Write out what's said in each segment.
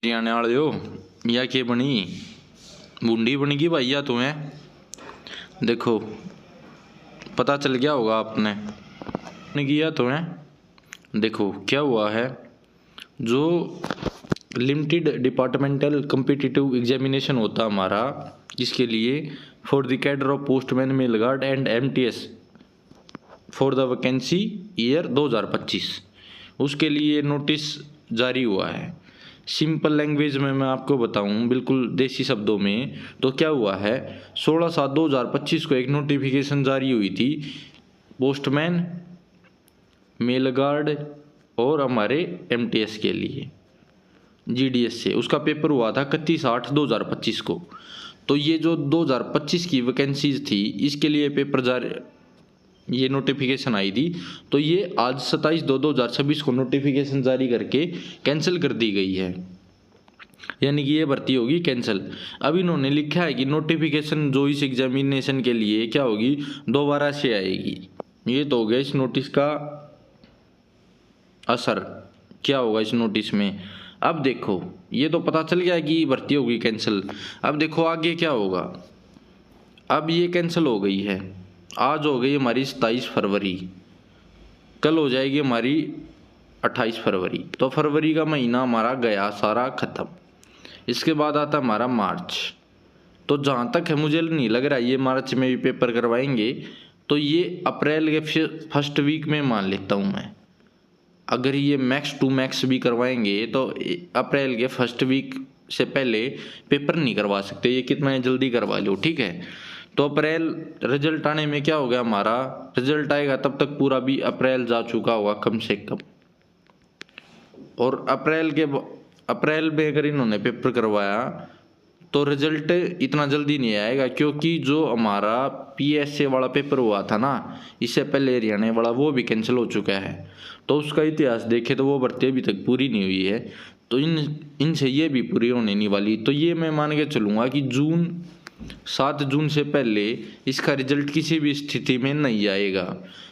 आने वाले हो या के बनी बूंदी बनेगी भैया तुम्हें। देखो पता चल गया होगा आपने किया तुम्हें। देखो क्या हुआ है, जो लिमिटेड डिपार्टमेंटल कम्पिटिटिव एग्जामिनेशन होता हमारा, इसके लिए for the cadre of postman mail guard and MTS for the vacancy year 2025, उसके लिए नोटिस जारी हुआ है। सिंपल लैंग्वेज में मैं आपको बताऊं, बिल्कुल देसी शब्दों में, तो क्या हुआ है, 16/7/2025 को एक नोटिफिकेशन जारी हुई थी पोस्टमैन, मेल गार्ड और हमारे एमटीएस के लिए जीडीएस से। उसका पेपर हुआ था 31/8/2025 को। तो ये जो 2025 की वैकेंसीज थी, इसके लिए पेपर जारी, ये नोटिफिकेशन आई थी, तो ये आज 27/2/2026 को नोटिफिकेशन जारी करके कैंसिल कर दी गई है, यानी कि ये भर्ती होगी कैंसिल। अब इन्होंने लिखा है कि नोटिफिकेशन जो इस एग्जामिनेशन के लिए क्या होगी, दोबारा से आएगी। ये तो हो गया इस नोटिस का असर, क्या होगा इस नोटिस में। अब देखो ये तो पता चल गया कि भर्ती होगी कैंसिल। अब देखो आगे क्या होगा। अब ये कैंसिल हो गई है, आज हो गई हमारी 27 फरवरी, कल हो जाएगी हमारी 28 फरवरी। तो फरवरी का महीना हमारा गया सारा ख़त्म। इसके बाद आता हमारा मार्च। तो जहाँ तक है मुझे नहीं लग रहा ये मार्च में भी पेपर करवाएंगे, तो ये अप्रैल के फर्स्ट वीक में मान लेता हूँ मैं। अगर ये मैक्स टू मैक्स भी करवाएंगे तो अप्रैल के फर्स्ट वीक से पहले पेपर नहीं करवा सकते, ये कितना जल्दी करवा लो, ठीक है। तो अप्रैल रिजल्ट आने में क्या हो गया, हमारा रिजल्ट आएगा तब तक पूरा भी अप्रैल जा चुका होगा कम से कम। और अप्रैल में अगर इन्होंने पेपर करवाया तो रिजल्ट इतना जल्दी नहीं आएगा, क्योंकि जो हमारा पीएसए वाला पेपर हुआ था ना इससे पहले हरियाणा वाला, वो भी कैंसिल हो चुका है। तो उसका इतिहास देखे तो वो भर्ती अभी तक पूरी नहीं हुई है, तो इनसे ये भी पूरी होने नहीं वाली। तो ये मैं मान के चलूँगा कि 7 जून से पहले इसका रिजल्ट किसी भी स्थिति में नहीं आएगा।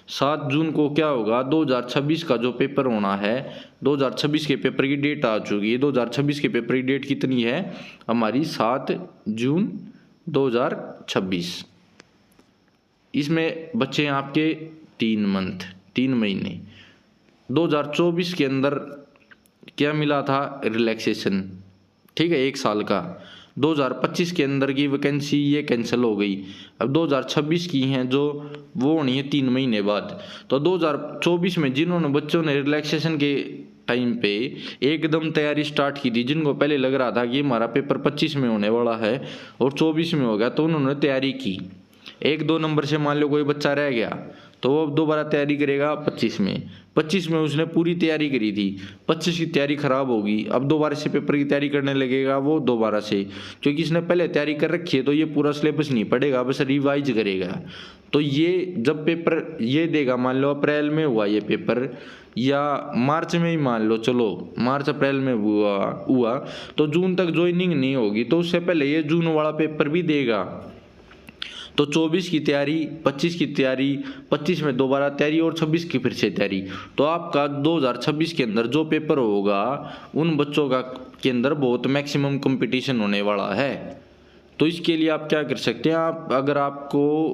7 जून को क्या होगा, 2026 का जो पेपर होना है, 2026 के पेपर की डेट आ चुकी है। 2026 के पेपर की डेट कितनी है हमारी, 7 जून 2026। इसमें बच्चे हैं आपके 3 महीने। 2024 के अंदर क्या मिला था, रिलैक्सेशन, ठीक है, 1 साल का। 2025 के अंदर की वैकेंसी ये कैंसिल हो गई। अब 2026 की हैं जो, वो होनी है 3 महीने बाद। तो 2024 में जिन्होंने बच्चों ने रिलैक्सेशन के टाइम पे एकदम तैयारी स्टार्ट की थी, जिनको पहले लग रहा था कि हमारा पेपर 25 में होने वाला है और 24 में हो गया, तो उन्होंने तैयारी की। 1-2 नंबर से मान लो कोई बच्चा रह गया तो वो दोबारा तैयारी करेगा 25 में। 25 में उसने पूरी तैयारी करी थी, 25 की तैयारी खराब होगी, अब दोबारा से पेपर की तैयारी करने लगेगा वो दोबारा से, क्योंकि इसने पहले तैयारी कर रखी है तो ये पूरा सिलेबस नहीं पढ़ेगा, बस रिवाइज करेगा। तो ये जब पेपर ये देगा, मान लो अप्रैल में हुआ ये पेपर, या मार्च में ही मान लो, चलो मार्च अप्रैल में हुआ तो जून तक ज्वाइनिंग नहीं होगी, तो उससे पहले ये जून वाला पेपर भी देगा। तो 24 की तैयारी, 25 की तैयारी, 25 में दोबारा तैयारी और 26 की फिर से तैयारी। तो आपका 2026 के अंदर जो पेपर होगा उन बच्चों का के अंदर बहुत मैक्सिमम कंपटीशन होने वाला है। तो इसके लिए आप क्या कर सकते हैं, आप अगर आपको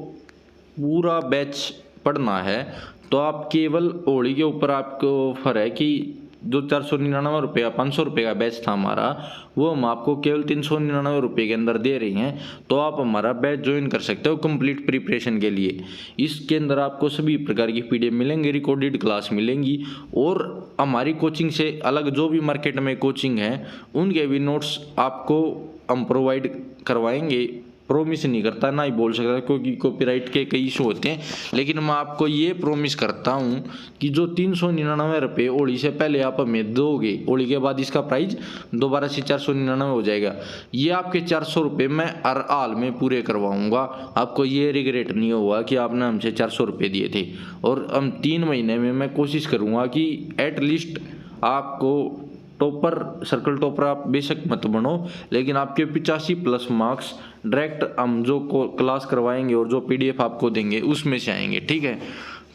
पूरा बैच पढ़ना है तो आप केवल ओडी के ऊपर आपको ऑफर है कि जो 499 रुपये, 500 रुपये का बैच था हमारा, वो हम आपको केवल 399 रुपये के अंदर दे रही हैं। तो आप हमारा बैच ज्वाइन कर सकते हो कंप्लीट प्रिपरेशन के लिए। इसके अंदर आपको सभी प्रकार की पीडीएफ मिलेंगे, रिकॉर्डेड क्लास मिलेंगी, और हमारी कोचिंग से अलग जो भी मार्केट में कोचिंग है उनके भी नोट्स आपको हम प्रोवाइड करवाएंगे। प्रोमिस नहीं करता, ना ही बोल सकता, क्योंकि कॉपीराइट के कई इशू होते हैं, लेकिन मैं आपको ये प्रोमिस करता हूँ कि जो 399 रुपये ओडी से पहले आप हमें दोगे, ओडी के बाद इसका प्राइस दोबारा से 499 हो जाएगा। ये आपके 400 रुपये मैं हर हाल में पूरे करवाऊँगा, आपको ये रिग्रेट नहीं होगा कि आपने हमसे 400 रुपये दिए थे। और हम 3 महीने में मैं कोशिश करूँगा कि एटलीस्ट आपको टॉपर, सर्कल टॉपर आप बेशक मत बनो, लेकिन आपके 85+ मार्क्स डायरेक्ट हम जो क्लास करवाएंगे और जो पीडीएफ आपको देंगे उसमें से आएंगे, ठीक है।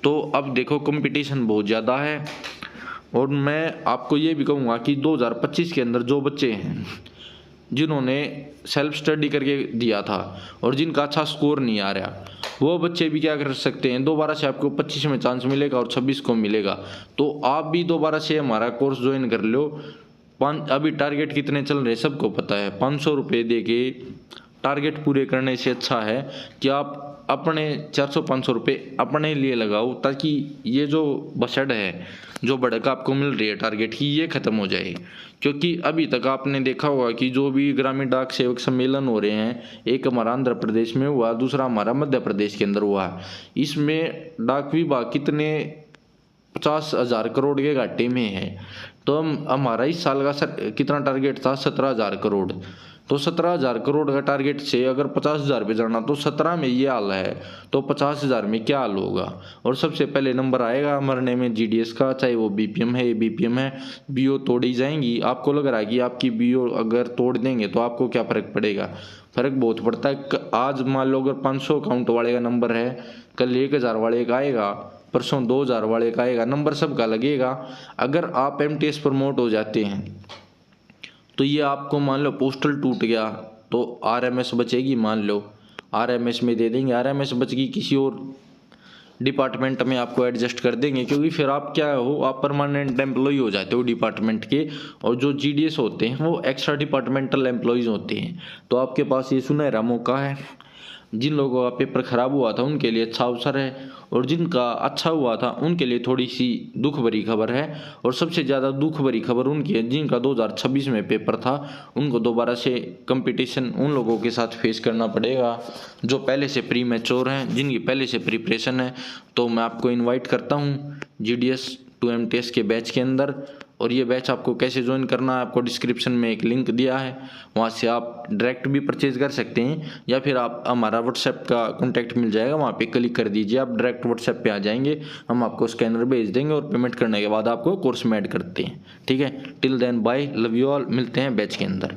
तो अब देखो कंपटीशन बहुत ज़्यादा है, और मैं आपको ये भी कहूँगा कि 2025 के अंदर जो बच्चे हैं जिन्होंने सेल्फ स्टडी करके दिया था और जिनका अच्छा स्कोर नहीं आ रहा, वो बच्चे भी क्या कर सकते हैं, दोबारा से आपको 25 में चांस मिलेगा और 26 को मिलेगा। तो आप भी दोबारा से हमारा कोर्स ज्वाइन कर लो। अभी टारगेट कितने चल रहे सबको पता है, 500 रुपये दे के टारगेट पूरे करने से अच्छा है कि आप अपने 400-500 रुपये अपने लिए लगाओ, ताकि ये जो बसड़ है, जो बढ़त आपको मिल रही है टारगेट की, ये ख़त्म हो जाए। क्योंकि अभी तक आपने देखा होगा कि जो भी ग्रामीण डाक सेवक सम्मेलन हो रहे हैं, एक हमारा आंध्र प्रदेश में हुआ, दूसरा हमारा मध्य प्रदेश के अंदर हुआ, इसमें डाक विभाग कितने 50,000 करोड़ के घाटे में है। तो हमारा इस साल का कितना टारगेट था, 17,000 करोड़। तो 17,000 करोड़ का टारगेट से अगर 50,000 पे जाना, तो 17 में ये हाल है, तो 50,000 में क्या हाल होगा। और सबसे पहले नंबर आएगा मरने में जीडीएस का, चाहे वो बीपीएम है, बीपीएम है, बीओ तोड़ी जाएंगी। आपको लग रहा है कि आपकी बीओ अगर तोड़ देंगे तो आपको क्या फ़र्क पड़ेगा, फ़र्क बहुत पड़ता है। आज मान लो अगर 500 अकाउंट वाले का नंबर है, कल 1,000 वाले का आएगा, परसों 2,000 वाले का आएगा, नंबर सबका लगेगा। अगर आप एमटीएस प्रमोट हो जाते हैं तो ये आपको मान लो पोस्टल टूट गया तो आरएमएस बचेगी, मान लो आरएमएस में दे देंगे, आरएमएस बच गई किसी और डिपार्टमेंट में आपको एडजस्ट कर देंगे, क्योंकि फिर आप क्या हो, आप परमानेंट एम्प्लॉय हो जाते हो डिपार्टमेंट के। और जो जीडीएस होते हैं वो एक्स्ट्रा डिपार्टमेंटल एम्प्लॉयज़ होते हैं। तो आपके पास ये सुनहरा मौका है। जिन लोगों का पेपर ख़राब हुआ था उनके लिए अच्छा अवसर है, और जिनका अच्छा हुआ था उनके लिए थोड़ी सी दुख भरी खबर है। और सबसे ज़्यादा दुख भरी खबर उनकी है जिनका 2026 में पेपर था, उनको दोबारा से कंपटीशन उन लोगों के साथ फेस करना पड़ेगा जो पहले से प्री मैच्योर हैं, जिनकी पहले से प्रिपरेशन है। तो मैं आपको इनवाइट करता हूँ GDS to MTS के बैच के अंदर। और ये बैच आपको कैसे ज्वाइन करना है, आपको डिस्क्रिप्शन में एक लिंक दिया है, वहाँ से आप डायरेक्ट भी परचेज कर सकते हैं, या फिर आप हमारा व्हाट्सएप का कॉन्टैक्ट मिल जाएगा, वहाँ पे क्लिक कर दीजिए, आप डायरेक्ट व्हाट्सएप पे आ जाएंगे, हम आपको स्कैनर भेज देंगे और पेमेंट करने के बाद आपको कोर्स में ऐड करते हैं। ठीक है, till then bye, love you all, मिलते हैं बैच के अंदर।